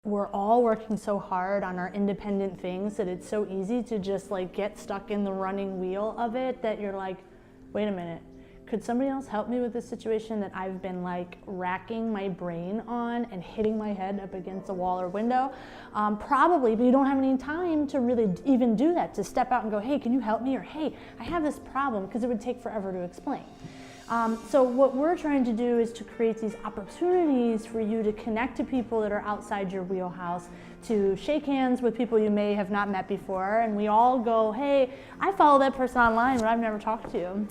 we're all working so hard on our independent things that it's so easy to just like get stuck in the running wheel of it, that you're like, wait a minute, could somebody else help me with this situation that I've been like racking my brain on and hitting my head up against a wall or window? Probably, but you don't have any time to really even do that, to step out and go, hey, can you help me? Or hey, I have this problem, because it would take forever to explain. So what we're trying to do is to create these opportunities for you to connect to people that are outside your wheelhouse, to shake hands with people you may have not met before, and we all go, hey, I follow that person online, but I've never talked to.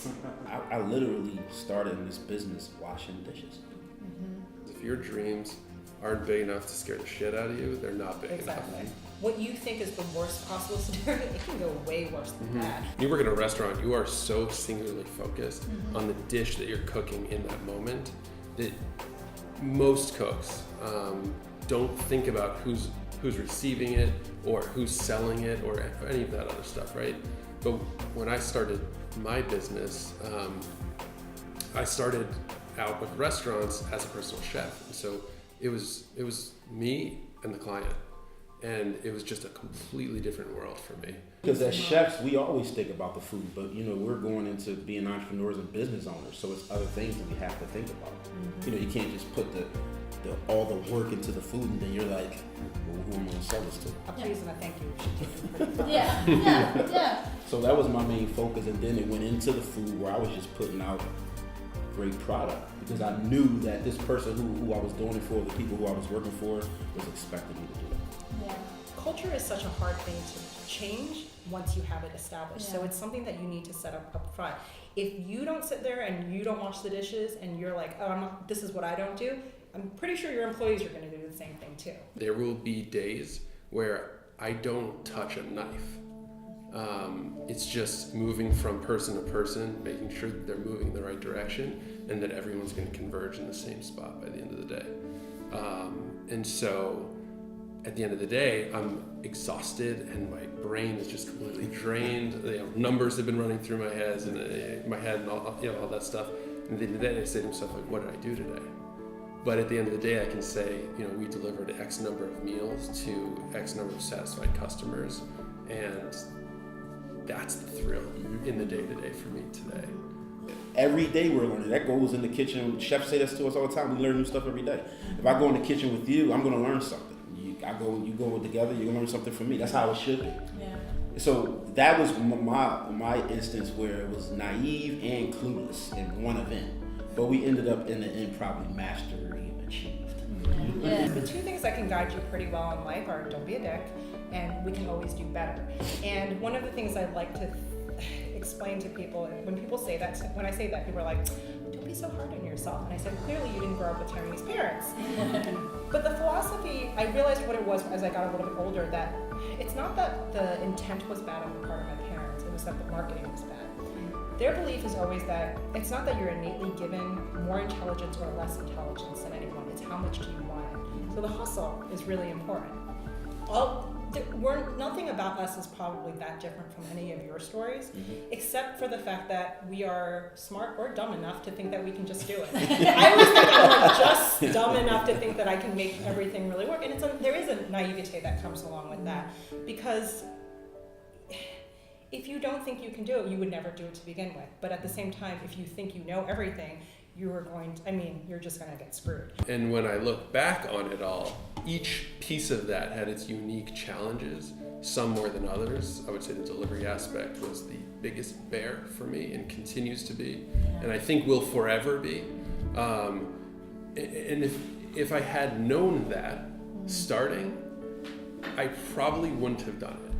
I literally started in this business washing dishes. Mm-hmm. If your dreams aren't big enough to scare the shit out of you, they're not big enough. What you think is the worst possible scenario, it can go way worse than that. When you work in a restaurant, you are so singularly focused on the dish that you're cooking in that moment that most cooks don't think about who's receiving it or who's selling it or any of that other stuff, right? But when I started my business, I started out with restaurants as a personal chef. And so it was me and the client. And it was just a completely different world for me. Because as chefs, we always think about the food, but we're going into being entrepreneurs and business owners, so it's other things that we have to think about. You can't just put all the work into the food and then you're like, well, who am I going to sell this to? I'll please and I thank you. Yeah. So that was my main focus, and then it went into the food where I was just putting out great product, because I knew that this person who I was doing it for, the people who I was working for, was expecting me to do it. Yeah. Culture is such a hard thing to change once you have it established. So it's something that you need to set up front. If you don't sit there and you don't wash the dishes and you're like, oh, this is what I don't do, I'm pretty sure your employees are going to do the same thing too. There will be days where I don't touch a knife. It's just moving from person to person, making sure that they're moving in the right direction and that everyone's going to converge in the same spot by the end of the day. And so at the end of the day, I'm exhausted and my brain is just completely drained. Numbers have been running through my head and all that stuff. And at the end of the day, I say to myself, like, what did I do today? But at the end of the day, I can say, we delivered X number of meals to X number of satisfied customers, and that's the thrill in the day-to-day for me today. Every day we're learning. That goes in the kitchen. Chefs say that to us all the time. We learn new stuff every day. If I go in the kitchen with you, I'm going to learn something. You go together, you're going to learn something from me. That's how it should be. Yeah. So that was my instance where it was naive and clueless in one event. But we ended up in the end probably mastery achieved. Yeah. The two things that can guide you pretty well in life are don't be a dick and we can always do better. And one of the things I like to explain to people, when people say that, when I say that, people are like, don't be so hard on yourself. And I said, clearly you didn't grow up with Chinese parents. But the philosophy, I realized what it was as I got a little bit older, that it's not that the intent was bad on the part of my parents, it was that the marketing was bad. Their belief is always that it's not that you're innately given more intelligence or less intelligence than anyone, it's how much do you want it. So the hustle is really important. Nothing about us is probably that different from any of your stories, except for the fact that we are smart or dumb enough to think that we can just do it. I always think I'm just dumb enough to think that I can make everything really work, and there is a naivete that comes along with that, because if you don't think you can do it, you would never do it to begin with. But at the same time, if you think you know everything, you're just going to get screwed. And when I look back on it all, each piece of that had its unique challenges, some more than others. I would say the delivery aspect was the biggest bear for me and continues to be, and I think will forever be. And if I had known that starting, I probably wouldn't have done it.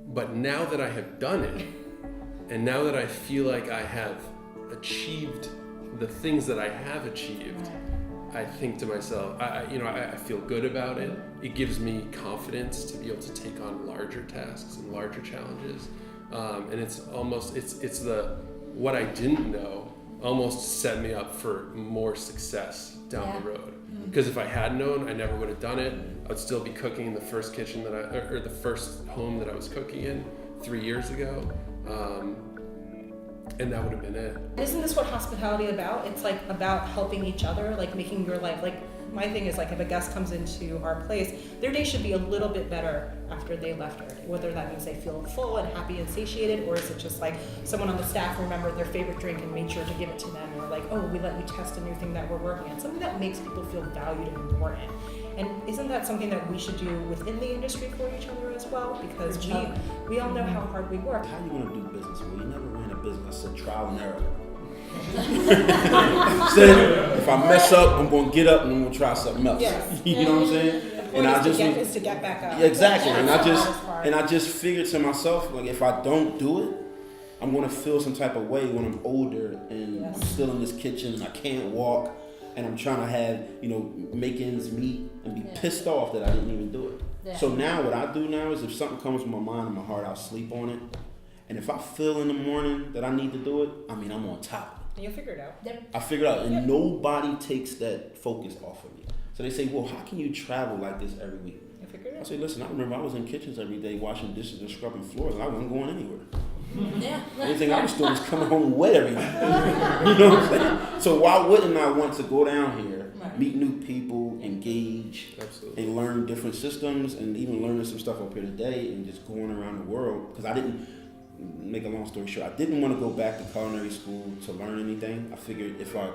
But now that I have done it, and now that I feel like I have achieved the things that I have achieved, I think to myself, I feel good about it. It gives me confidence to be able to take on larger tasks and larger challenges. And it's what I didn't know almost set me up for more success down the road. Because if I had known, I never would have done it. I would still be cooking in the first kitchen or the first home that I was cooking in 3 years ago. And that would have been it. Isn't this what hospitality is about? It's like about helping each other, like making your life, like my thing is like if a guest comes into our place, their day should be a little bit better after they left our day. Whether that means they feel full and happy and satiated, or is it just like someone on the staff remembered their favorite drink and made sure to give it to them, or like, oh, we let you test a new thing that we're working on. Something that makes people feel valued and important. And isn't that something that we should do within the industry for each other as well? Because we all know how hard we work. How you gonna do business? Well, you never ran a business. I said trial and error. Said if I mess up, I'm gonna get up and I'm gonna try something else. Yes. You know what I'm saying? The point is to get back up. Yeah, exactly. That's And the hardest part. I just figured to myself, like if I don't do it, I'm gonna feel some type of way when I'm older and I'm still in this kitchen and I can't walk and I'm trying to have, make ends meet and be pissed off that I didn't even do it. Yeah. So now what I do now is if something comes to my mind and my heart, I'll sleep on it. And if I feel in the morning that I need to do it, I'm on top of it. And you'll figure it out. I figured out, and nobody takes that focus off of me. So they say, well, how can you travel like this every week? You'll figure it I out. say, listen, I remember I was in kitchens every day washing dishes and scrubbing floors, and I wasn't going anywhere. Yeah. The only thing I was doing was coming home wet every night. You know what I'm saying? So why wouldn't I want to go down here, meet new people, engage, Absolutely. and learn different systems, and even learning some stuff up here today, and just going around the world? Because I didn't, make a long story short, I didn't want to go back to culinary school to learn anything. I figured if I'm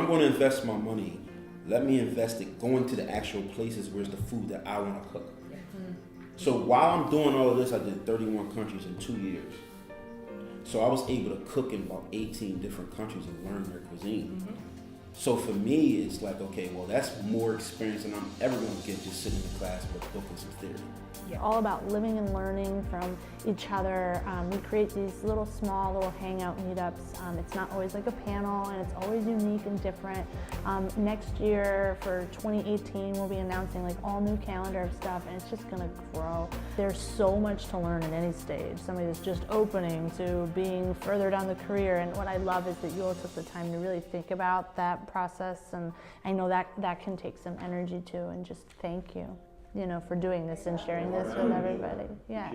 going to invest my money, let me invest it going to the actual places where's the food that I want to cook. So while I'm doing all of this, I did 31 countries in 2 years. So I was able to cook in about 18 different countries and learn their cuisine. So for me, it's like, okay, well, that's more experience than I'm ever going to get just sitting in class with a book and some theory. All about living and learning from each other. We create these small little hangout meetups. It's not always like a panel, and it's always unique and different. Next year for 2018, we'll be announcing all new calendar of stuff, and it's just gonna grow. There's so much to learn at any stage. Somebody that's just opening to being further down the career, and what I love is that you all took the time to really think about that process, and I know that can take some energy too, and just thank you. For doing this and sharing this with everybody. Yeah.